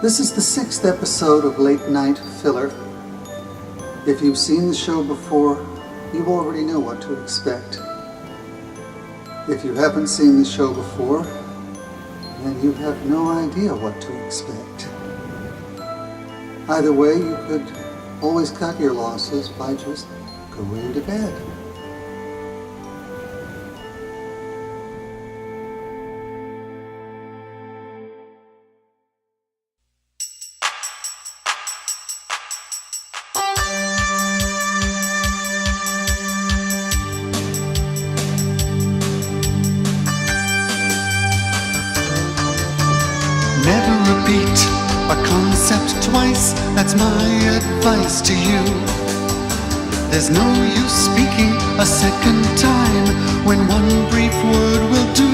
This is the 6th episode of Late Night Filler. If you've seen the show before, you already know what to expect. If you haven't seen the show before, then you have no idea what to expect. Either way, you could always cut your losses by just going to bed. Never repeat a concept twice, that's my advice to you. There's no use speaking a second time when one brief word will do.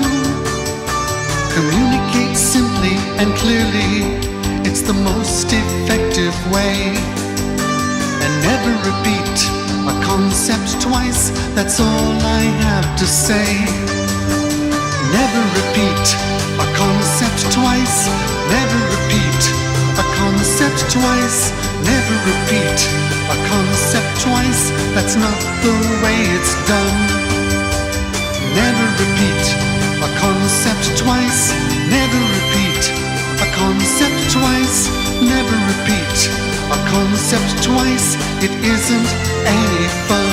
Communicate simply and clearly, it's the most effective way. And never repeat a concept twice, that's all I have to say. Never repeat a concept twice, never repeat a concept twice, never repeat a concept twice, that's not the way it's done. Never repeat a concept twice, never repeat a concept twice, never repeat a concept twice, it isn't any fun.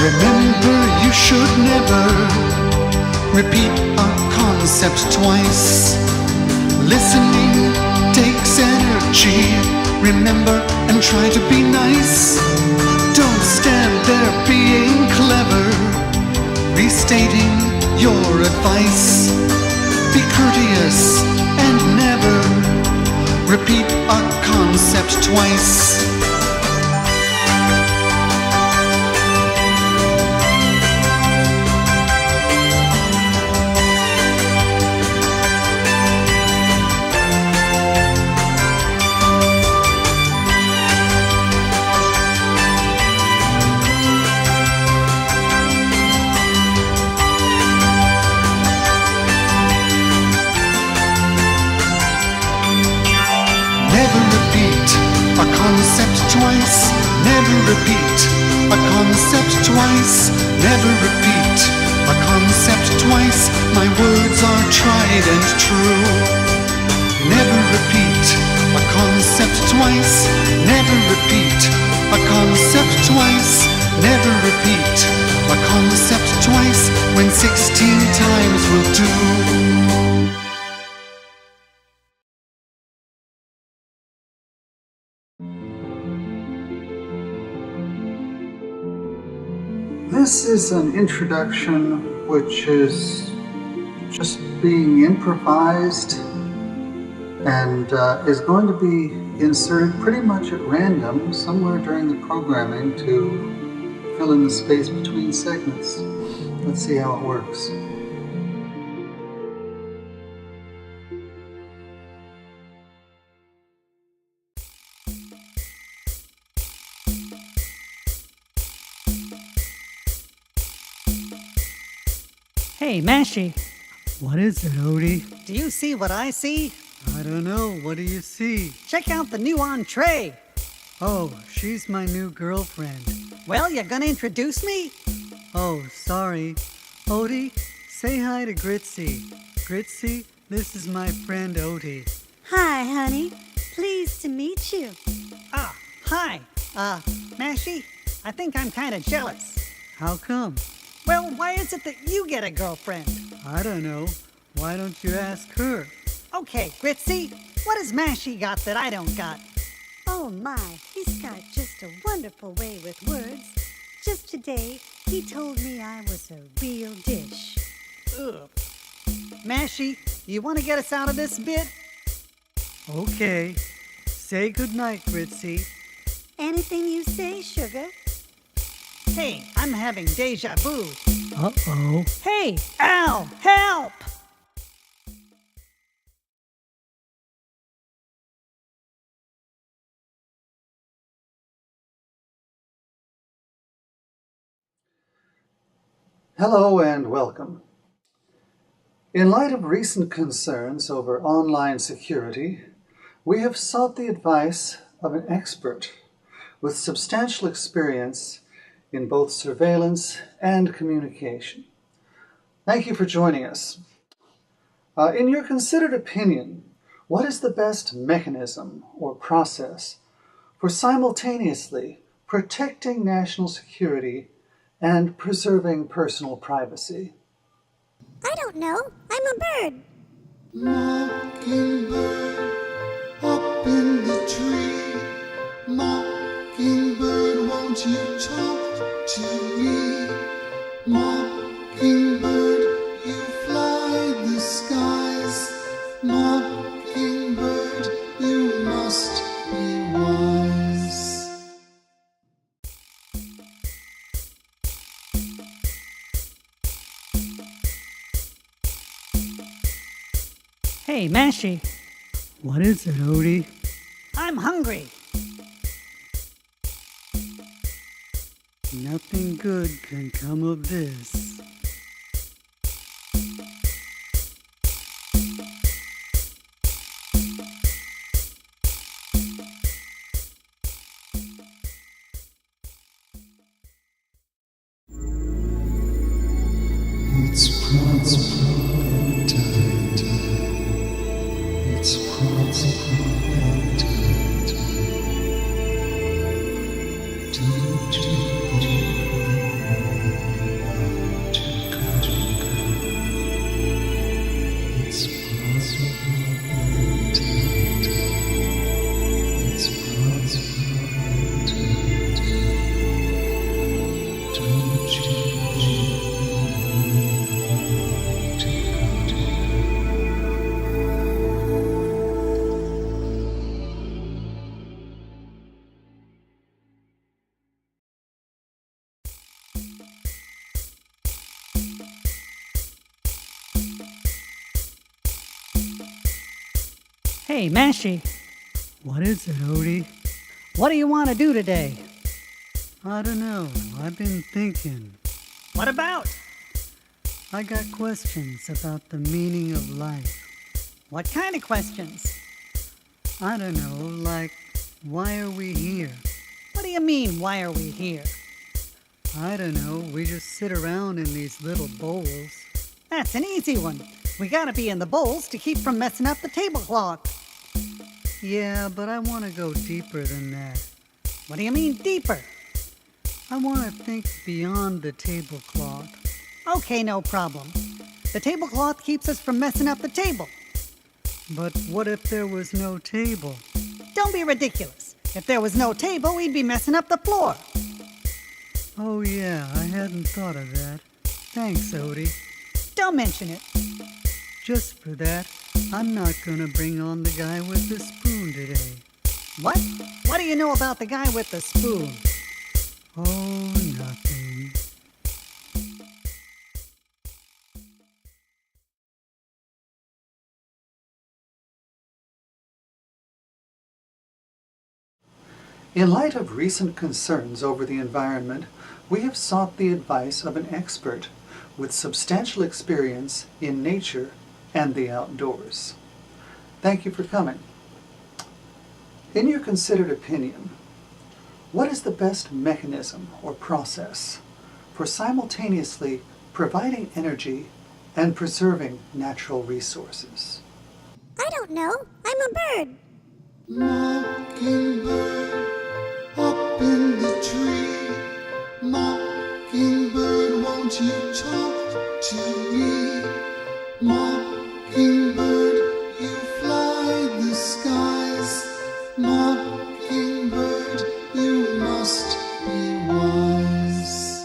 Remember, you should never repeat a concept twice. Listening takes energy. Remember and try to be nice. Don't stand there being clever, restating your advice. Be courteous and never repeat a concept twice. Concept twice, never repeat a concept twice, never repeat a concept twice, my words are tried and true. Never repeat a concept twice, never repeat a concept twice, never repeat a concept twice, when 16 times will do. This is an introduction which is just being improvised and is going to be inserted pretty much at random somewhere during the programming to fill in the space between segments. Let's see how it works. Hey, Mashie, What is it, Odie? do you see what I see? I don't know. What do you see? Check out the new entree. Oh, she's my new girlfriend. Well, you're gonna introduce me? Oh, sorry. Odie, say hi to Gritzy. Gritzy, this is my friend Odie. Hi, honey. Pleased to meet you. Ah, hi. Mashie, I think I'm kind of jealous. How come? Well, why is it that you get a girlfriend? I don't know. Why don't you ask her? Okay, Gritzy, what has Mashie got that I don't got? Oh my, he's got just a wonderful way with words. Just today, he told me I was a real dish. Ugh. Mashie, you want to get us out of this bit? Okay. Say goodnight, Gritzy. Anything you say, sugar. Hey, I'm having deja vu. Uh-oh. Hey, ow, help! Hello and welcome. In light of recent concerns over online security, we have sought the advice of an expert with substantial experience in both surveillance and communication. Thank you for joining us. In your considered opinion, what is the best mechanism or process for simultaneously protecting national security and preserving personal privacy? I don't know. I'm a bird. Mockingbird, up in the tree. Mockingbird, won't you talk to me? Mockingbird, you fly the skies. Mockingbird, you must be wise. Hey, Mashy, What is it, Odie? I'm hungry. Nothing good can come of this. It's Prospect time. It's Prospect time. Don't you It's Prospect time. It's Prospect time. Don't you Hey, Mashy, What is it, Odie? what do you want to do today? I don't know. I've been thinking. What about? I got questions about the meaning of life. What kind of questions? I don't know, like, why are we here? What do you mean, why are we here? I don't know, we just sit around in these little bowls. That's an easy one. We gotta be in the bowls to keep from messing up the tablecloth. Yeah, but I want to go deeper than that. What do you mean deeper? I want to think beyond the tablecloth. Okay, no problem. The tablecloth keeps us from messing up the table. But what if there was no table? Don't be ridiculous. If there was no table, we'd be messing up the floor. Oh yeah, I hadn't thought of that. Thanks, Odie. Don't mention it. Just for that, I'm not gonna bring on the guy with the spoon today. What? What do you know about the guy with the spoon? Oh, nothing. In light of recent concerns over the environment, we have sought the advice of an expert with substantial experience in nature and the outdoors. Thank you for coming. In your considered opinion, what is the best mechanism or process for simultaneously providing energy and preserving natural resources? I don't know. I'm a bird. Mockingbird, up in the tree. Mockingbird, won't you talk to me? Mockingbird, you fly the skies. Mockingbird, you must be wise.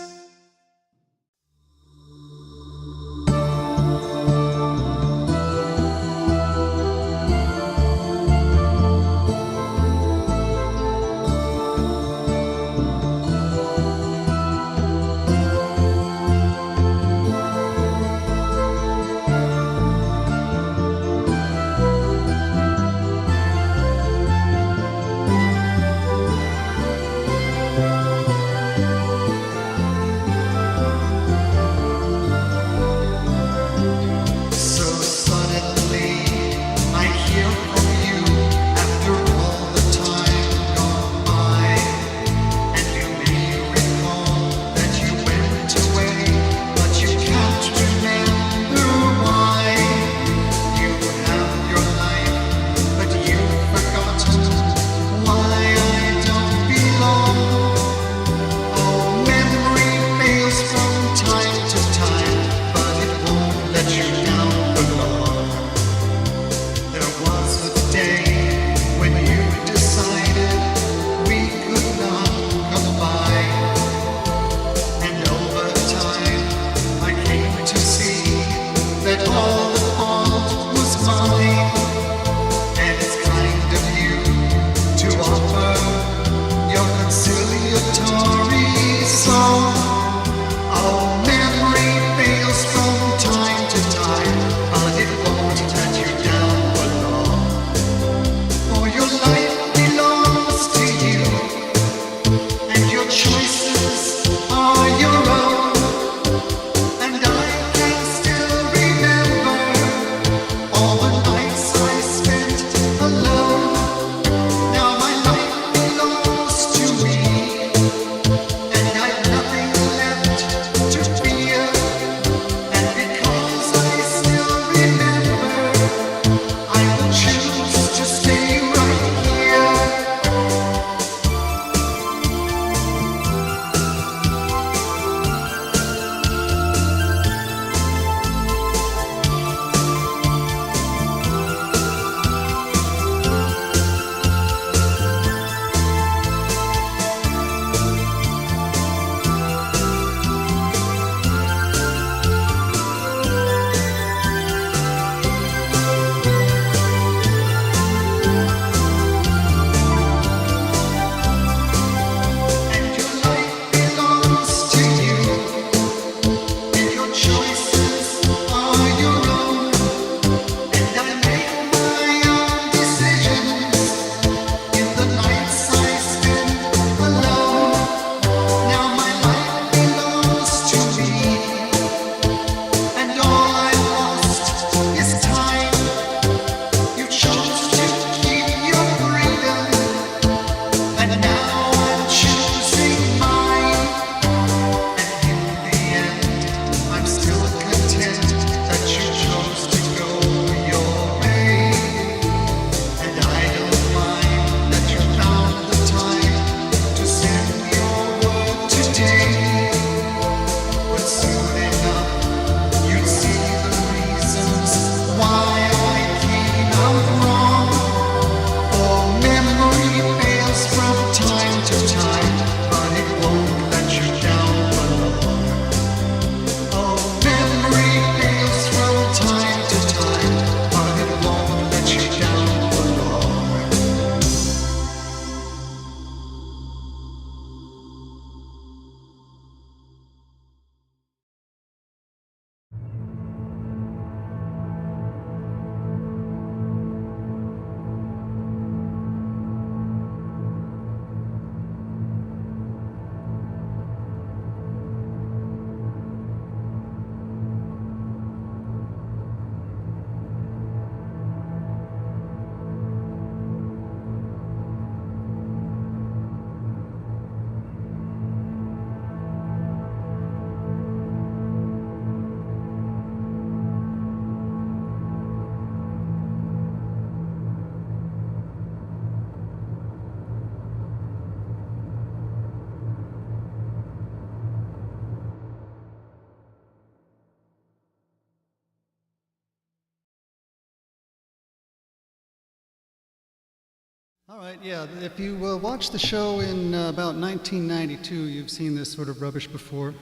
All right, yeah, if you watched the show in about 1992, you've seen this sort of rubbish before.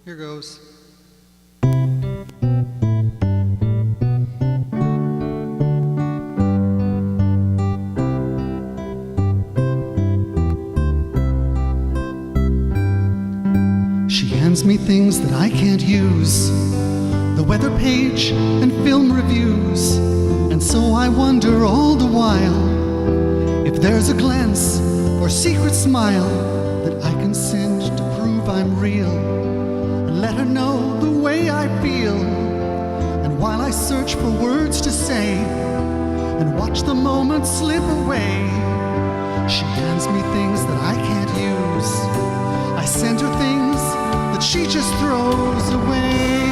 Here goes. She hands me things that I can't use, the weather page and film reviews, and so I wonder all the while if there's a glance or secret smile that I can send to prove I'm real and let her know the way I feel. And while I search for words to say and watch the moment slip away, she hands me things that I can't use. I send her things that she just throws away.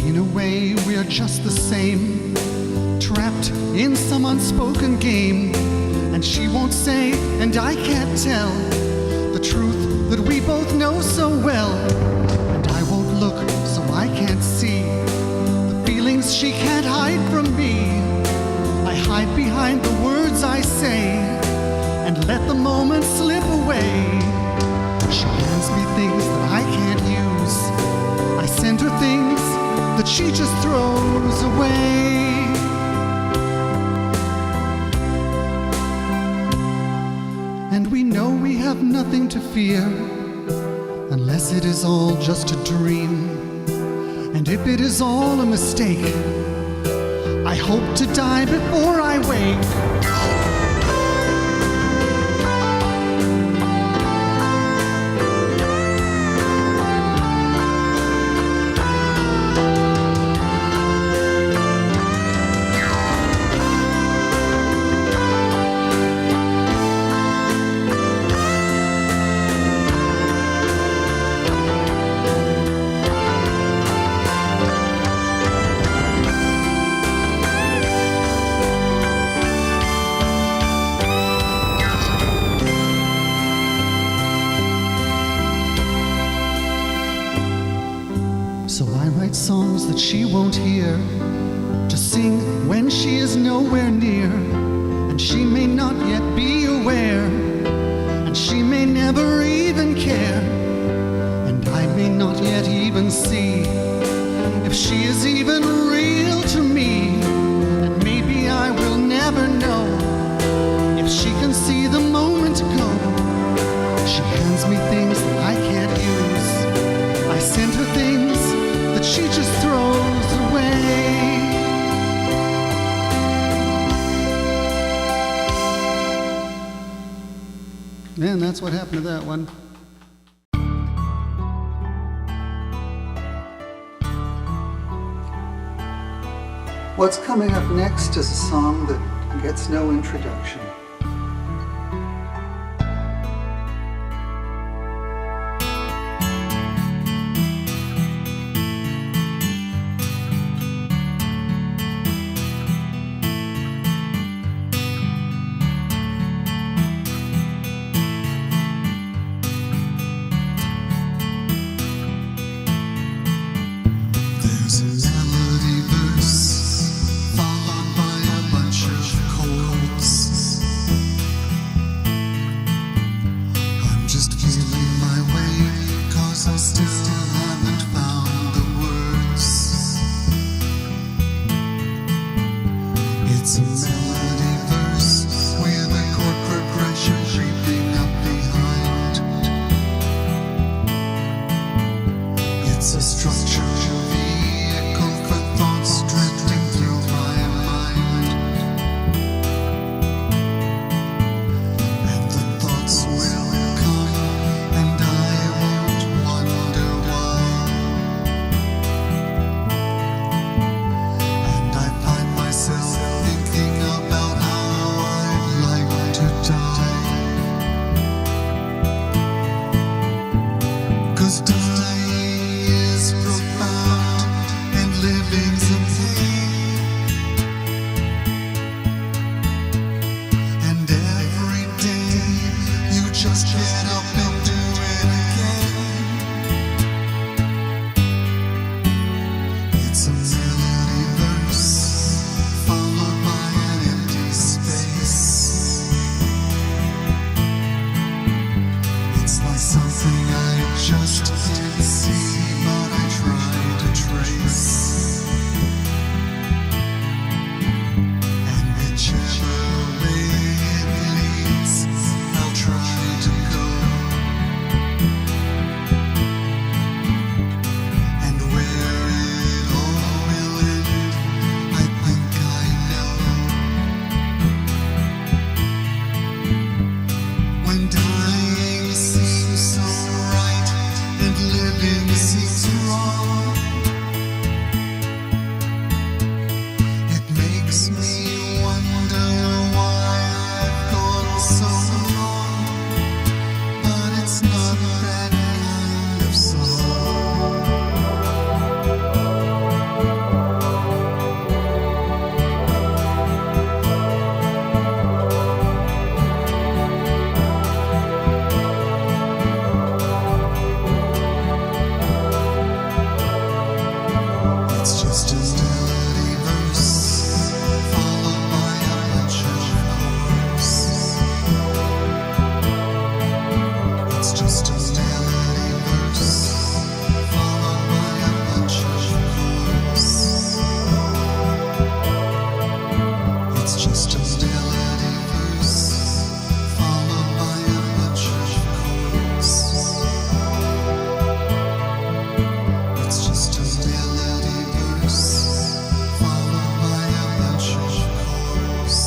In a way, we're just the same, trapped in some unspoken game. And she won't say, and I can't tell, the truth that we both know so well. And I won't look, so I can't see the feelings she can't hide from me. I hide behind the words I say and let the moment slip away. She hands me things that I can't use. I send her things that she just throws away. And we know we have nothing to fear unless it is all just a dream. And if it is all a mistake, I hope to die before I wake. So I write songs that she won't hear, to sing when she is nowhere near. And she may not yet be aware, and she may never even care. And I may not yet even see if she is even real to me. And maybe I will never know if she can see the moment go. She hands me things that I can't use. I send her things that she just throws away. And that's what happened to that one. What's coming up next is a song that gets no introduction. There's a melody verse followed by a bunch of chords. I'm just feeling my way, 'cause I still haven't found the words. It's a melody verse with a chord progression creeping up behind. It's a structure for thoughts drifting through my mind, and the thoughts will come, and I won't wonder why. And I find myself thinking about how I'd like to die, 'cause dying is broken. It's like something I just can't see, but I try to trace. And whichever way it leads, I'll try to go. And where it all will end, I think I know. When dying seems so right and living seems wrong, it makes me wonder why I've gone so long. But it's not that kind of song. It's just a melody verse, followed by a bunch of chorus. It's just a melody verse, followed by a bunch of chorus. It's just a melody verse, followed by a bunch of chorus. It's just a melody verse, followed by a bunch of chorus.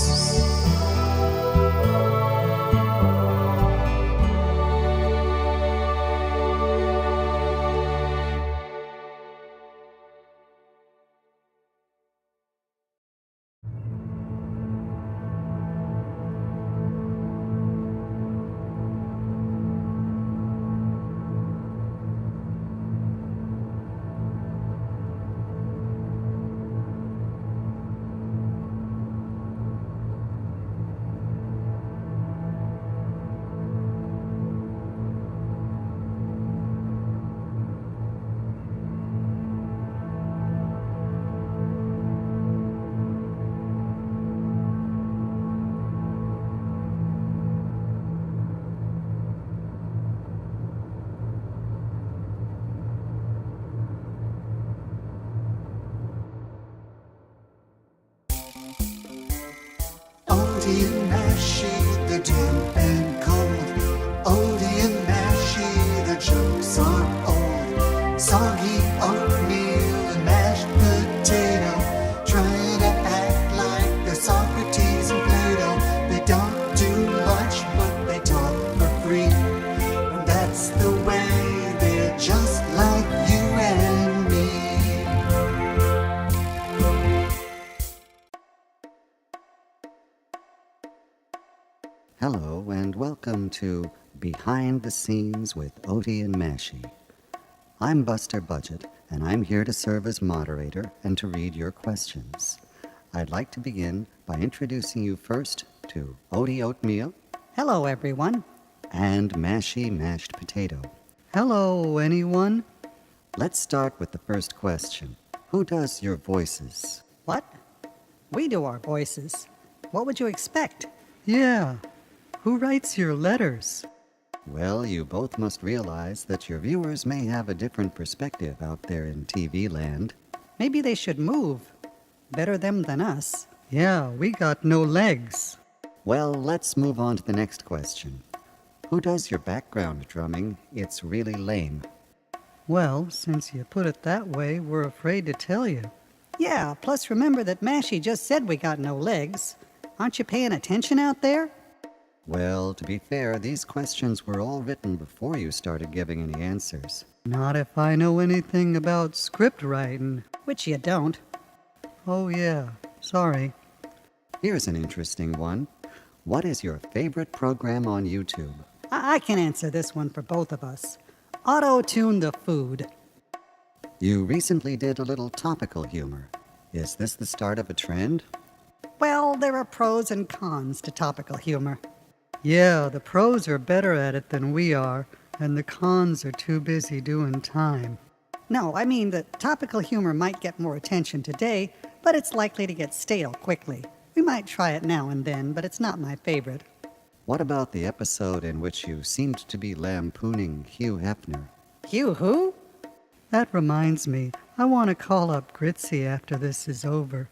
Odie and Mashie, they're damp and cold. Odie and Mashie, their jokes are old. Soggy oatmeal and mashed potato, trying to act like they're Socrates and Plato. They don't do much, but they talk for free. And that's the way they're just like you and me. Hello and welcome to Behind the Scenes with Odie and Mashie. I'm Buster Budget, and I'm here to serve as moderator and to read your questions. I'd like to begin by introducing you first to Odie Oatmeal Hello, everyone. and Mashie Mashed Potato. Hello, anyone? Let's start with the first question. Who does your voices? What? We do our voices. What would you expect? Yeah. Who writes your letters? Well, you both must realize that your viewers may have a different perspective out there in TV land. Maybe they should move. Better them than us. Yeah, we got no legs. Well, let's move on to the next question. Who does your background drumming? It's really lame. Well, since you put it that way, we're afraid to tell you. Yeah, plus remember that Mashie just said we got no legs. Aren't you paying attention out there? Well, to be fair, these questions were all written before you started giving any answers. Not if I know anything about script writing. Which you don't. Oh, yeah. Sorry. Here's an interesting one. What is your favorite program on YouTube? I can answer this one for both of us. Auto-tune the food. You recently did a little topical humor. Is this the start of a trend? Well, there are pros and cons to topical humor. Yeah, the pros are better at it than we are, and the cons are too busy doing time. No, I mean that topical humor might get more attention today, but it's likely to get stale quickly. We might try it now and then, but it's not my favorite. What about the episode in which you seemed to be lampooning Hugh Hefner? Hugh who? That reminds me, I want to call up Gritsy after this is over.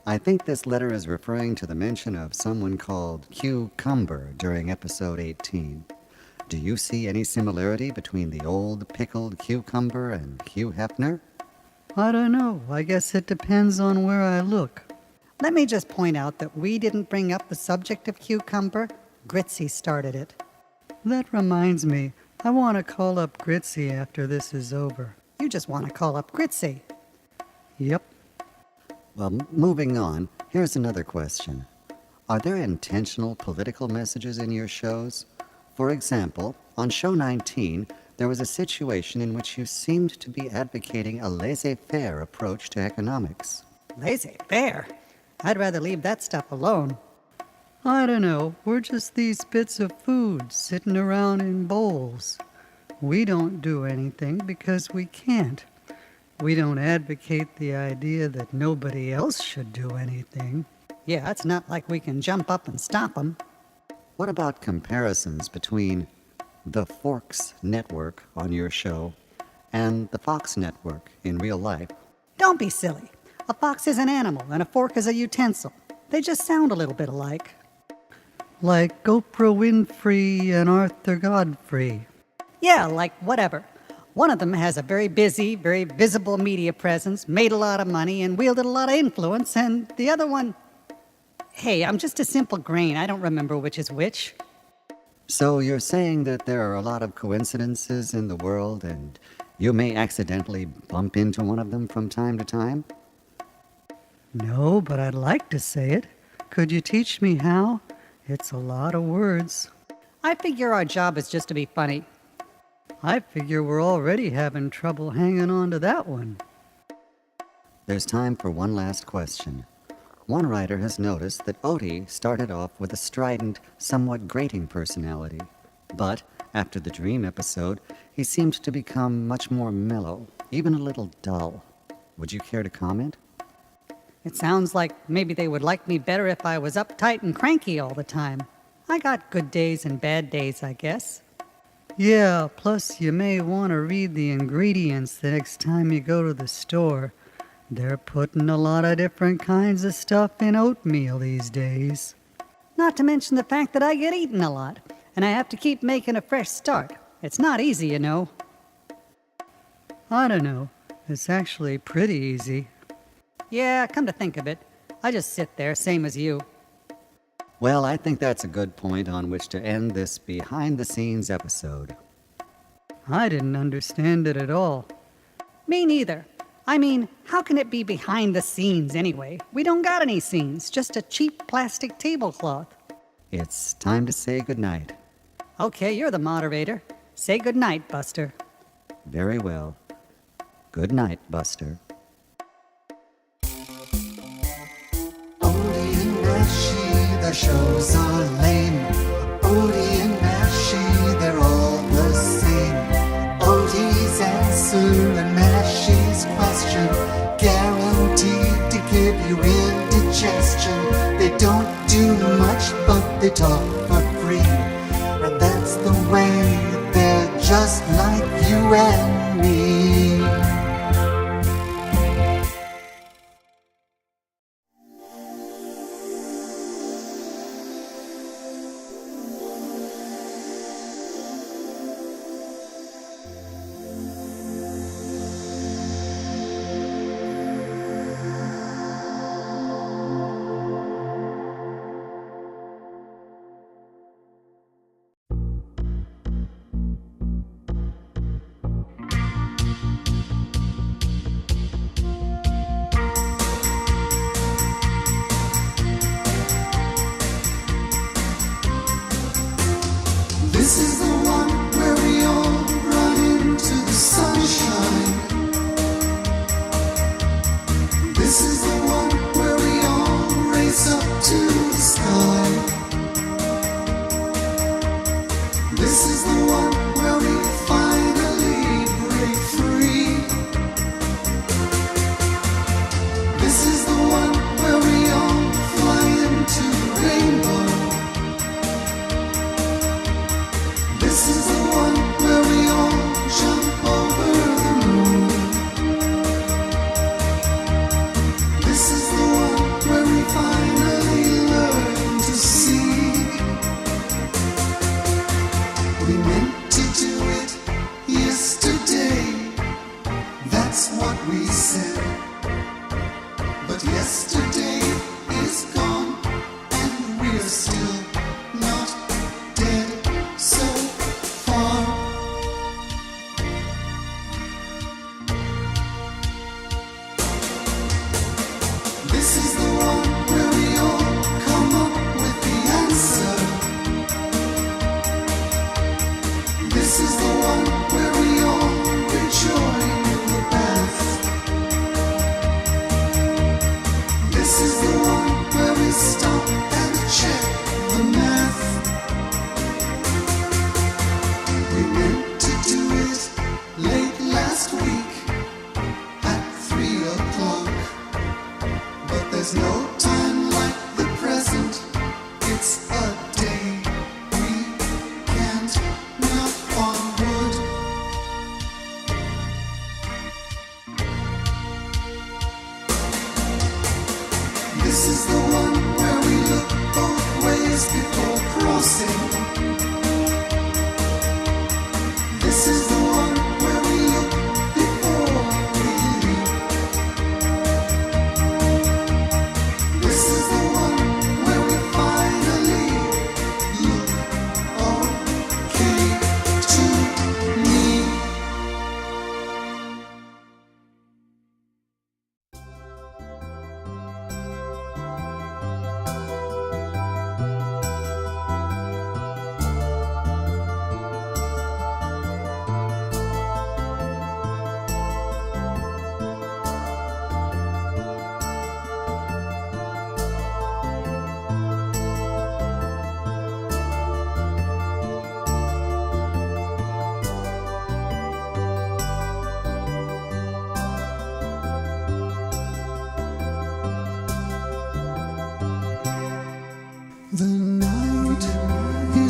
I think this letter is referring to the mention of someone called Cucumber during episode 18. Do you see any similarity between the old pickled cucumber and Hugh Hefner? I don't know. I guess it depends on where I look. Let me just point out that we didn't bring up the subject of cucumber. Gritsy started it. That reminds me, I want to call up Gritsy after this is over. You just want to call up Gritsy. Yep. Well, moving on, here's another question. Are there intentional political messages in your shows? For example, on show 19, there was a situation in which you seemed to be advocating a laissez-faire approach to economics. Laissez-faire? I'd rather leave that stuff alone. I don't know. We're just these bits of food sitting around in bowls. We don't do anything because we can't. We don't advocate the idea that nobody else should do anything. Yeah, it's not like we can jump up and stop them. What about comparisons between the Forks Network on your show and the Fox Network in real life? Don't be silly. A fox is an animal and a fork is a utensil. They just sound a little bit alike. Like Oprah Winfrey and Arthur Godfrey. Yeah, like whatever. One of them has a very busy, very visible media presence, made a lot of money, and wielded a lot of influence, and the other one... Hey, I'm just a simple grain. I don't remember which is which. So you're saying that there are a lot of coincidences in the world and you may accidentally bump into one of them from time to time? No, but I'd like to say it. Could you teach me how? It's a lot of words. I figure our job is just to be funny. I figure we're already having trouble hanging on to that one. There's time for one last question. One writer has noticed that Odie started off with a strident, somewhat grating personality. But, after the dream episode, he seemed to become much more mellow, even a little dull. Would you care to comment? It sounds like maybe they would like me better if I was uptight and cranky all the time. I got good days and bad days, I guess. Yeah, plus you may want to read the ingredients the next time you go to the store. They're putting a lot of different kinds of stuff in oatmeal these days. Not to mention the fact that I get eaten a lot, and I have to keep making a fresh start. It's not easy, you know. I don't know. It's actually pretty easy. Yeah, come to think of it, I just sit there, same as you. Well, I think that's a good point on which to end this behind-the-scenes episode. I didn't understand it at all. Me neither. I mean, how can it be behind the scenes anyway? We don't got any scenes, just a cheap plastic tablecloth. It's time to say goodnight. Okay, you're the moderator. Say goodnight, Buster. Very well. Good night, Buster. Odie and Mashie, their shows are lame. Odie and Mashie, they're all the same. Odie's answer and Mashie's question, guaranteed to give you indigestion. They don't do much, but they talk for free. And that's the way, they're just like you and me.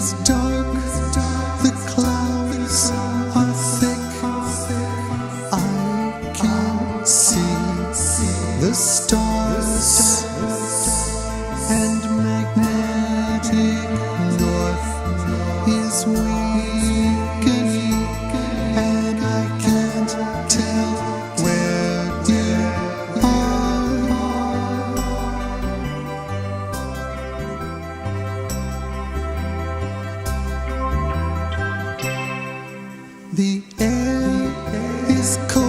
is dark, the clouds are thick. I can see the stars, and magnetic north is weakening, and I can't tell where you are. The air is cold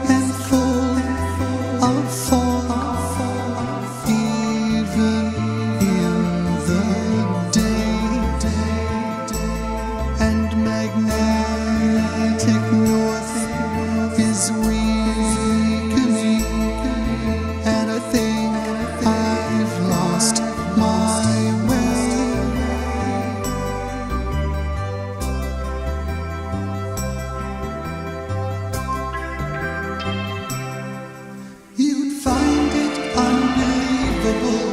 and full of fog, even in the day, and magnetic north is weakening, and I think I've lost my way. You'd find it unbelievable,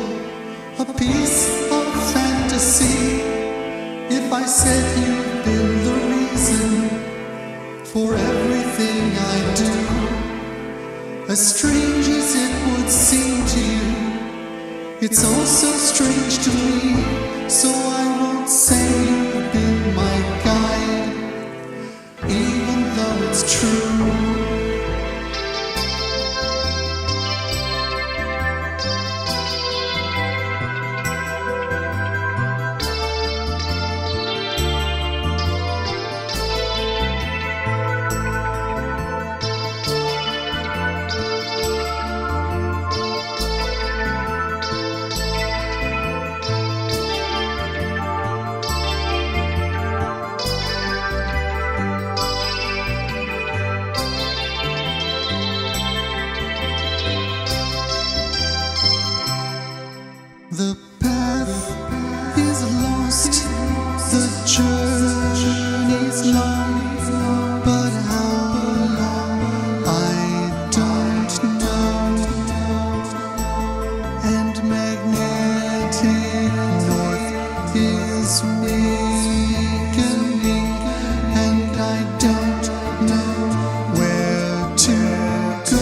a piece of fantasy, if I said you've been the reason for everything I do. As strange as it would seem to you, it's also strange to me, so I won't say you've been my guide, even though it's true. The path is lost, the journey's long, but how long I don't know. And magnetic north is weakening, and I don't know where to go.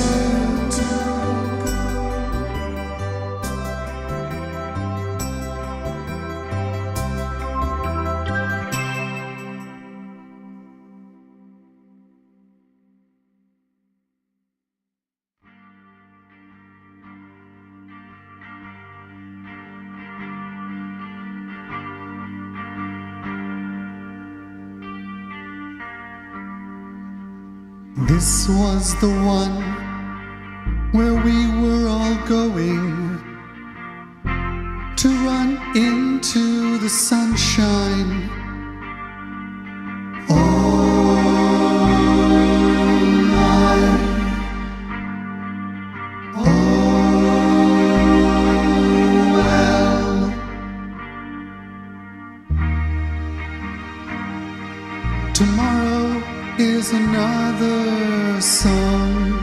This was the one where we were all going to run into the sunshine. Oh my, oh well. Tomorrow is another song.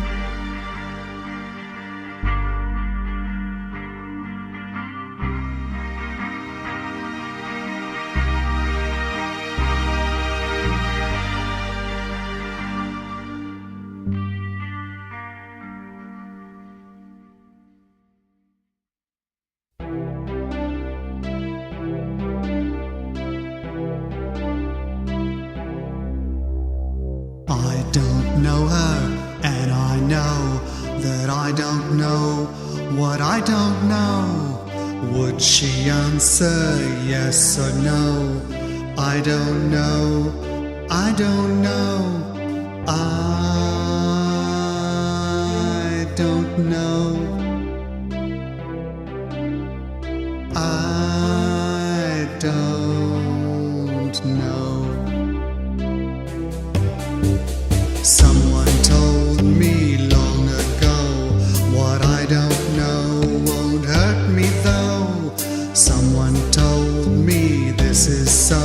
I don't know her, and I know that I don't know what I don't know. Would she answer yes or no? I don't know, I don't know, I don't know, I don't know. Someone told me long ago, what I don't know won't hurt me though. Someone told me this is so.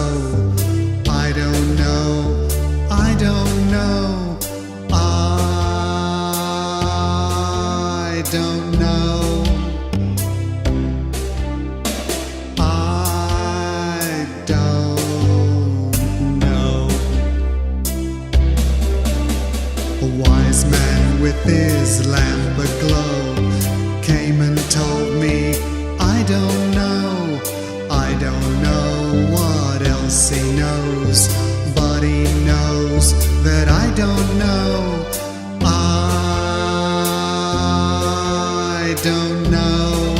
I don't know, I don't know, I don't know, I don't his lamp aglow, came and told me, I don't know what else he knows, but he knows that I don't know. I don't know.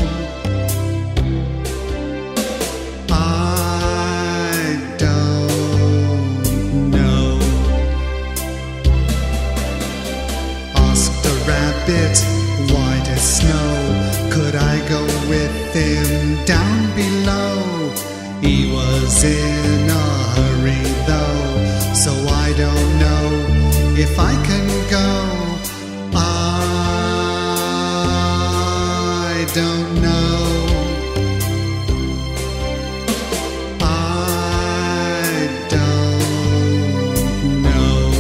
I don't know. Asked a rabbit, white as snow, could I go with him down below? He was in a hurry though, so I don't know if I can go. I don't know. I don't know.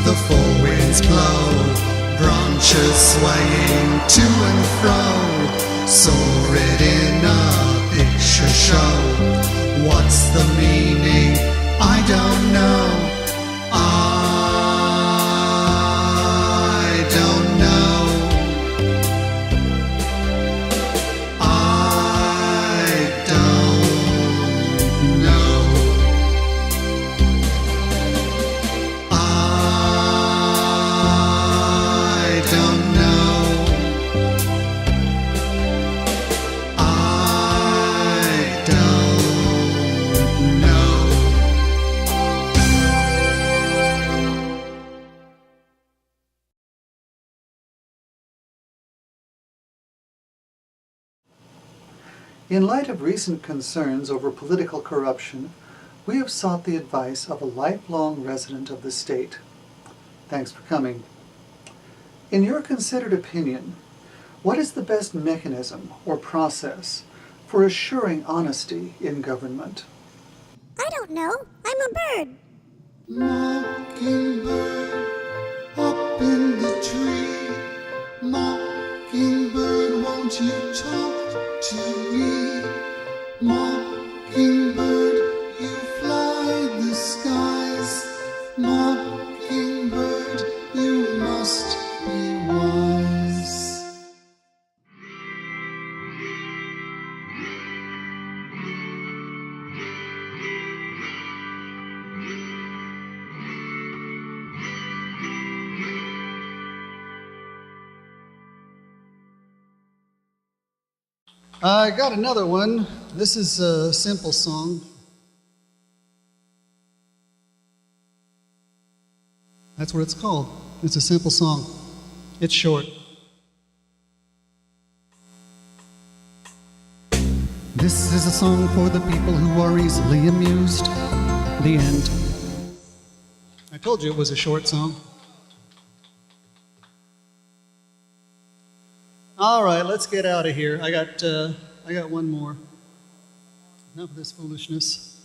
The four winds blow, branches swaying to and fro, saw it in a picture show. What's the meaning? I don't know. I don't know. I don't know. In light of recent concerns over political corruption, we have sought the advice of a lifelong resident of the state. Thanks for coming. In your considered opinion, what is the best mechanism or process for assuring honesty in government? I don't know. I'm a bird. Mockingbird, up in the tree. Mockingbird, won't you talk to me? Mockingbird, you fly the skies. Mockingbird, you must be wise. I got another one. This is a simple song. That's what it's called. It's a simple song. It's short. This is a song for the people who are easily amused. The end. I told you it was a short song. All right, let's get out of here. I got one more. Enough of this foolishness.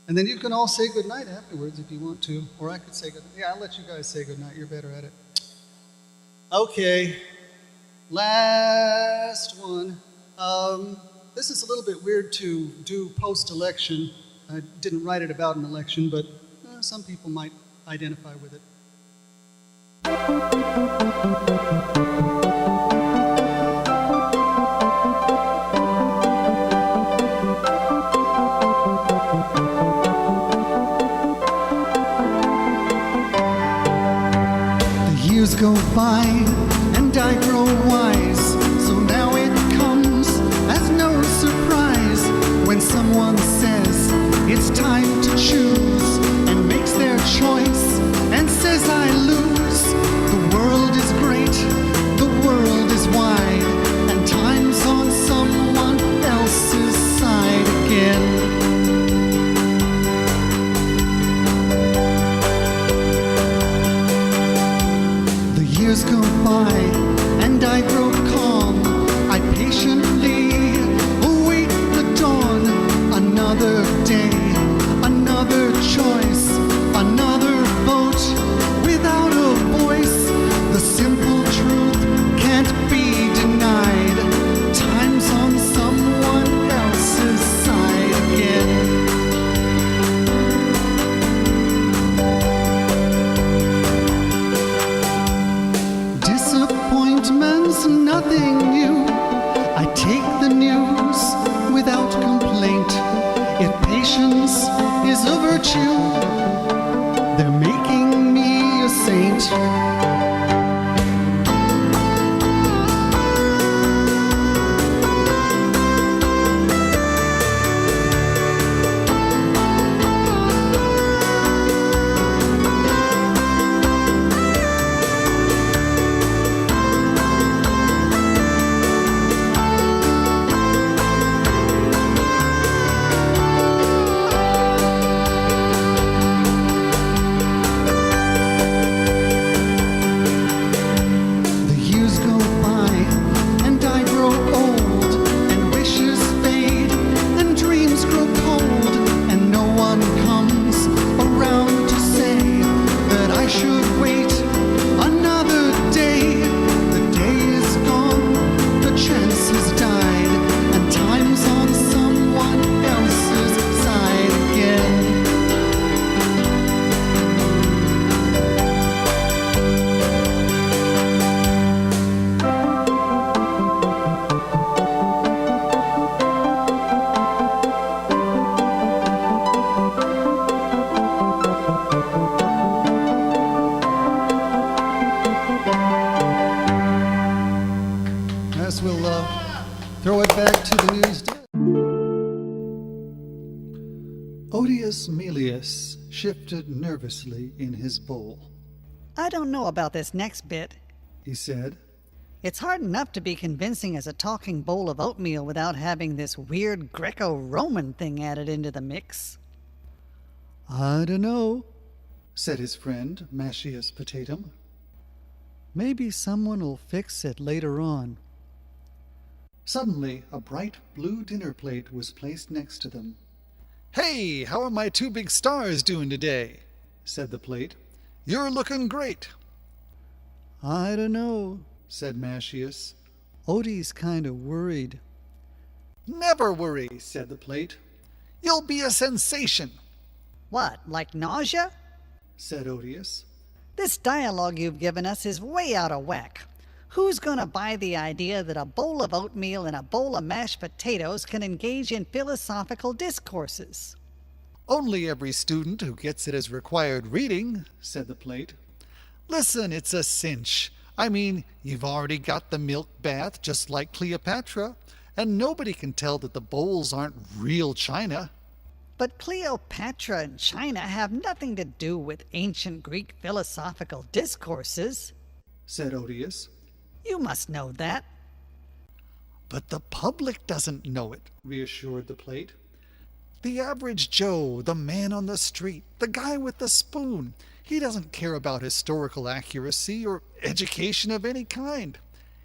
And then you can all say goodnight afterwards if you want to. Or I could say goodnight. Yeah, I'll let you guys say goodnight. You're better at it. Okay. Last one. This is a little bit weird to do post-election. I didn't write it about an election, but some people might identify with it. Years go by and I grow wise, so now it comes as no surprise when someone says it's time to choose and makes their choice and says I lose. The world is great, the Otius Melius shifted nervously in his bowl. I don't know about this next bit. He said, It's hard enough to be convincing as a talking bowl of oatmeal without having this weird Greco-Roman thing added into the mix. I dunno, said his friend, Mashius Potatum. Maybe someone will fix it later on. Suddenly, a bright blue dinner plate was placed next to them. "Hey, how are my two big stars doing today?" Said the plate. "You're looking great." I dunno, Said Mashius. Odie's kind of worried. "Never worry," said the plate. "You'll be a sensation." What, like nausea? Said Otius. This dialogue you've given us is way out of whack. Who's going to buy the idea that a bowl of oatmeal and a bowl of mashed potatoes can engage in philosophical discourses? "Only every student who gets it as required reading," Said the plate. "Listen, it's a cinch. I mean, you've already got the milk bath just like Cleopatra, and nobody can tell that the bowls aren't real china." But Cleopatra and China have nothing to do with ancient Greek philosophical discourses. Said Otius. You must know that. "But the public doesn't know it," Reassured the plate. "The average Joe, the man on the street, the guy with the spoon, he doesn't care about historical accuracy or education of any kind.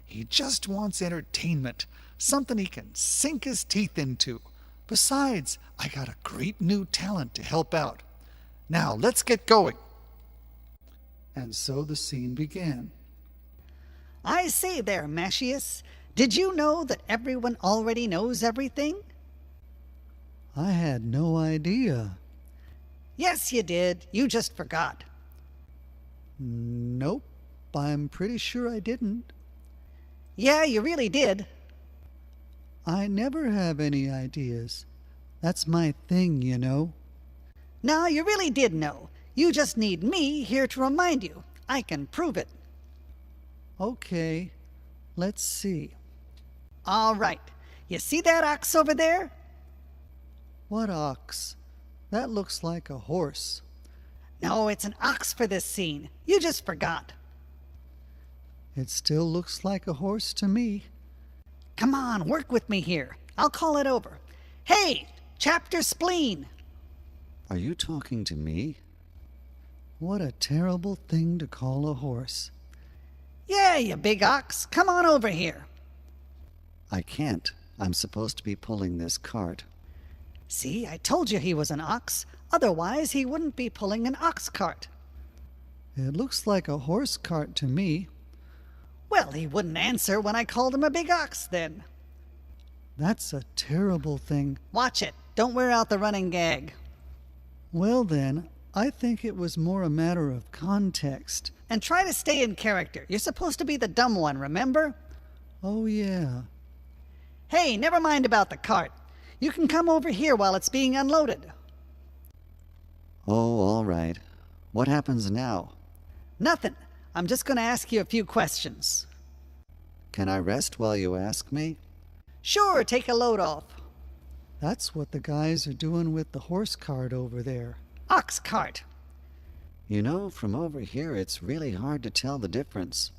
He just wants entertainment, something he can sink his teeth into. Besides, I got a great new talent to help out. Now, let's get going." And so the scene began. I say there, Mashius, did you know that everyone already knows everything? I had no idea. Yes, you did. You just forgot. Nope, I'm pretty sure I didn't. Yeah, you really did. I never have any ideas. That's my thing, you know. No, you really did know. You just need me here to remind you. I can prove it. Okay, let's see. All right. You see that ox over there? What ox? That looks like a horse. No, it's an ox for this scene. You just forgot. It still looks like a horse to me. Come on, work with me here. I'll call it over. Hey, chapter spleen. Are you talking to me? What a terrible thing to call a horse. Yeah, you big ox. Come on over here. I can't. I'm supposed to be pulling this cart. See, I told you he was an ox. Otherwise, he wouldn't be pulling an ox cart. It looks like a horse cart to me. Well, he wouldn't answer when I called him a big ox then. That's a terrible thing. Watch it. Don't wear out the running gag. Well then, I think it was more a matter of context. And try to stay in character. You're supposed to be the dumb one, remember? Oh yeah. Hey, never mind about the cart. You can come over here while it's being unloaded. Oh, all right. What happens now? Nothing. I'm just going to ask you a few questions. Can I rest while you ask me? Sure, take a load off. That's what the guys are doing with the horse cart over there. Ox cart. You know, from over here, it's really hard to tell the difference.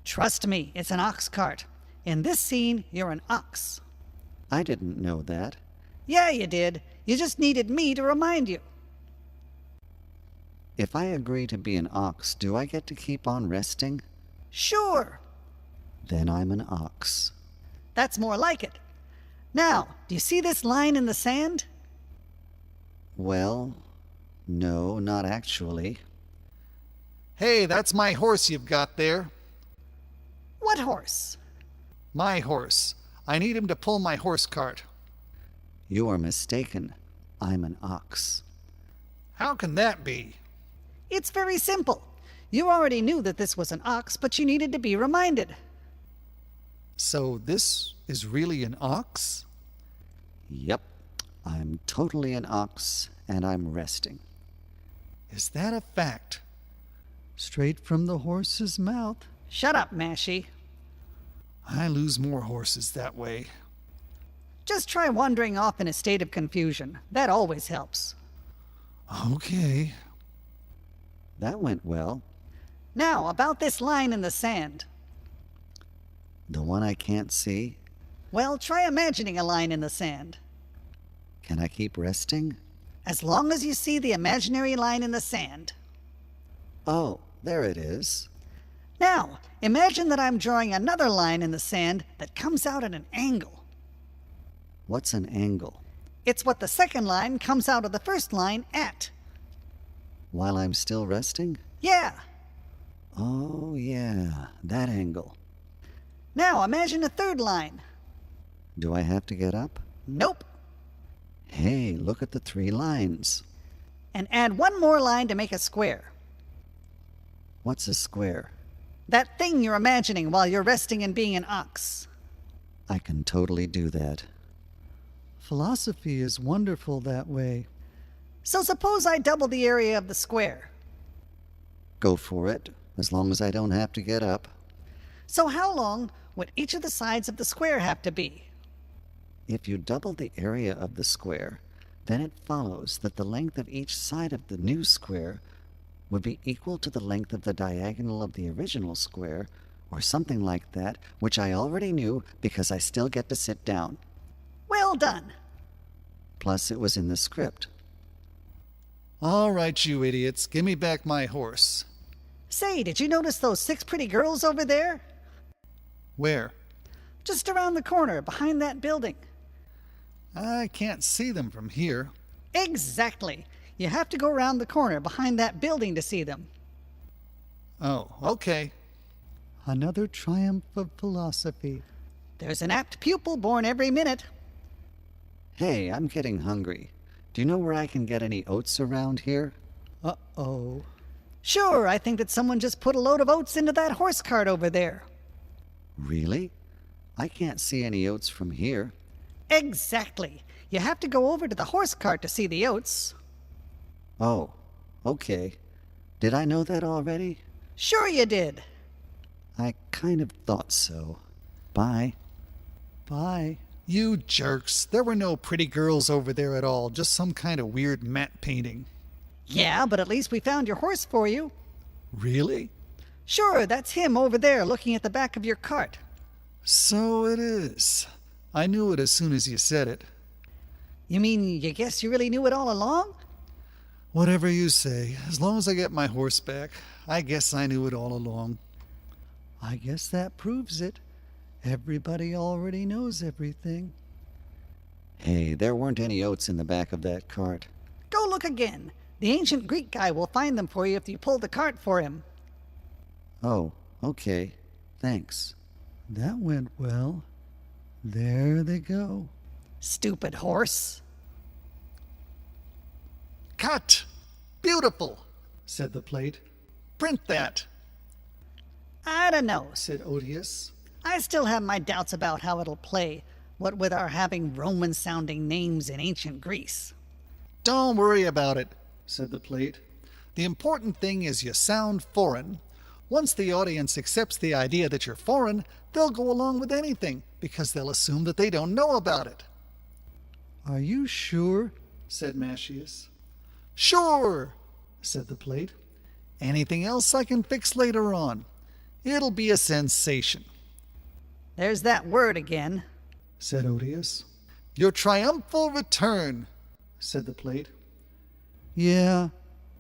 Trust me, it's an ox cart. In this scene, you're an ox. I didn't know that. Yeah, you did. You just needed me to remind you. If I agree to be an ox, do I get to keep on resting? Sure. Then I'm an ox. That's more like it. Now, do you see this line in the sand? Well, no, not actually. "Hey, that's my horse you've got there." What horse? "My horse. I need him to pull my horse cart." You are mistaken. I'm an ox. "How can that be?" It's very simple. You already knew that this was an ox, but you needed to be reminded. "So this is really an ox?" Yep, I'm totally an ox, and I'm resting. "Is that a fact?" Straight from the horse's mouth. Shut up, Mashy. I lose more horses that way. Just try wandering off in a state of confusion. That always helps. Okay. That went well. Now, about this line in the sand. The one I can't see? Well, try imagining a line in the sand. Can I keep resting? As long as you see the imaginary line in the sand. Oh, there it is. Now, imagine that I'm drawing another line in the sand that comes out at an angle. What's an angle? It's what the second line comes out of the first line at. While I'm still resting? Yeah. Oh, yeah, that angle. Now, imagine a third line. Do I have to get up? Nope. Hey, look at the 3 lines. And add one more line to make a square. What's a square? That thing you're imagining while you're resting and being an ox. I can totally do that. Philosophy is wonderful that way. So suppose I double the area of the square. Go for it, as long as I don't have to get up. So how long would each of the sides of the square have to be? If you double the area of the square, then it follows that the length of each side of the new square would be equal to the length of the diagonal of the original square, or something like that, which I already knew because I still get to sit down. Well done. Plus, it was in the script. All right, you idiots, give me back my horse. Say, did you notice those 6 pretty girls over there? Where? Just around the corner, behind that building. I can't see them from here. Exactly. You have to go around the corner behind that building to see them. Oh, okay. Another triumph of philosophy. There's an apt pupil born every minute. Hey, I'm getting hungry. Do you know where I can get any oats around here? Uh-oh. Sure, I think that someone just put a load of oats into that horse cart over there. Really? I can't see any oats from here. Exactly. You have to go over to the horse cart to see the oats. Oh, okay. Did I know that already? Sure you did. I kind of thought so. Bye. Bye. You jerks. There were no pretty girls over there at all, just some kind of weird matte painting. Yeah, but at least we found your horse for you. Really? Sure, that's him over there looking at the back of your cart. So it is. I knew it as soon as you said it. You mean you guess you really knew it all along? Whatever you say, as long as I get my horse back, I guess I knew it all along. I guess that proves it. Everybody already knows everything. Hey, there weren't any oats in the back of that cart. Go look again. The ancient Greek guy will find them for you if you pull the cart for him. Oh, okay. Thanks. That went well. There they go. Stupid horse. Cut! Beautiful, said the plate. Print that, I don't know. said Odious. I still have my doubts about how it'll play, what with our having Roman-sounding names in ancient Greece. Don't worry about it, said the plate. The important thing is you sound foreign. Once the audience accepts the idea that you're foreign, they'll go along with anything because they'll assume that they don't know about it. Are you sure? Said Mascius. Sure, said the plate. Anything else I can fix later on. It'll be a sensation, There's that word again. said Odious. Your triumphal return, said the plate. Yeah,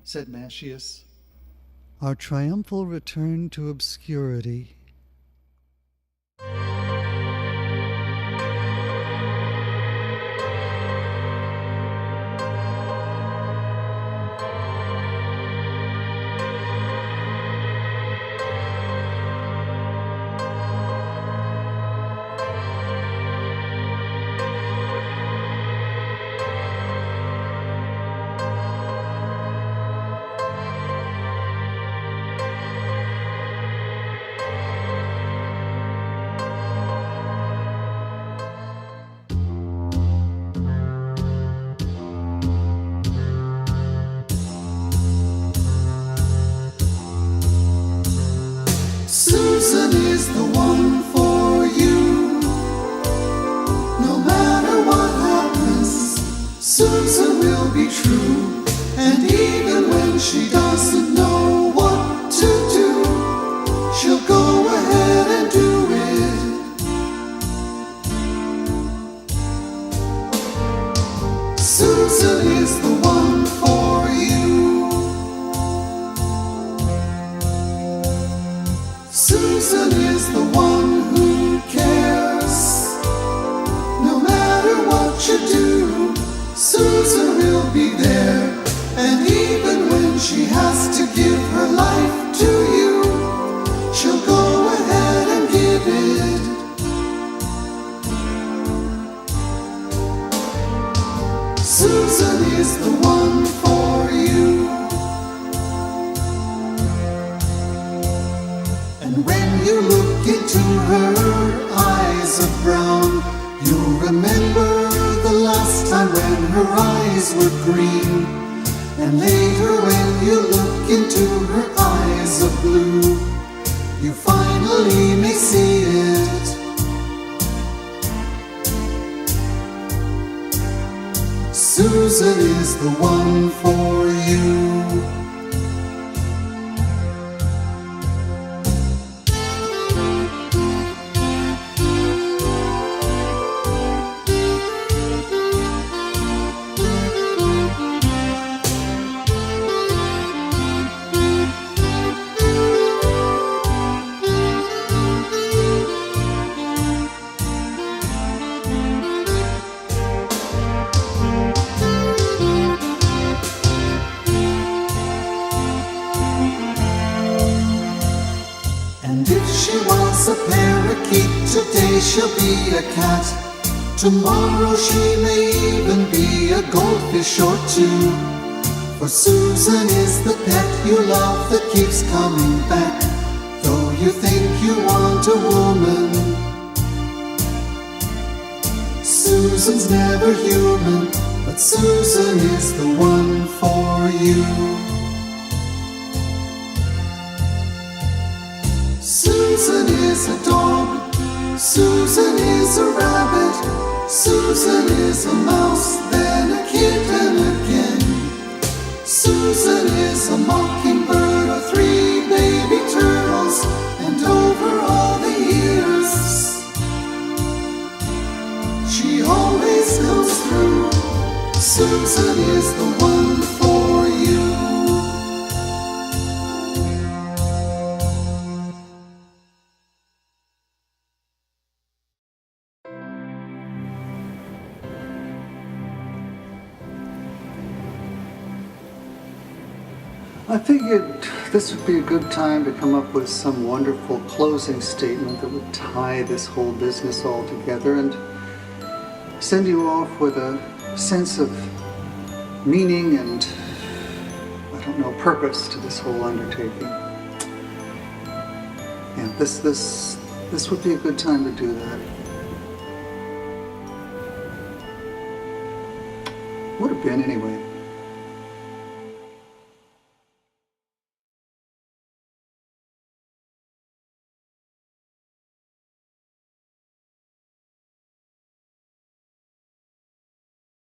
Said Mascius. our triumphal return to obscurity. she doesn't know what to do, she'll go ahead and do it. Susan is the one for you. Susan is the one who cares. No matter what you do, Susan will be there. And even when she has to give her life to you, she'll go ahead and give it. Susan is the one for you. And when you look into her eyes of brown, you'll remember the last time when her eyes were green. And later when you look into her eyes of blue, you finally may see it. Susan is the one for you. A parakeet, today she'll be a cat. Tomorrow she may even be a goldfish or two. For Susan is the pet you love that keeps coming back, though you think you want a woman. Susan's never human, but Susan is the one for you. Susan is a dog, Susan is a rabbit, Susan is a mouse, then a kitten again. Susan is a mockingbird or 3 baby turtles, and over all the years, she always comes through. Susan is the one for you. I figured this would be a good time to come up with some wonderful closing statement that would tie this whole business all together and send you off with a sense of meaning and, I don't know, purpose to this whole undertaking. Yeah, this would be a good time to do that. Would have been anyway.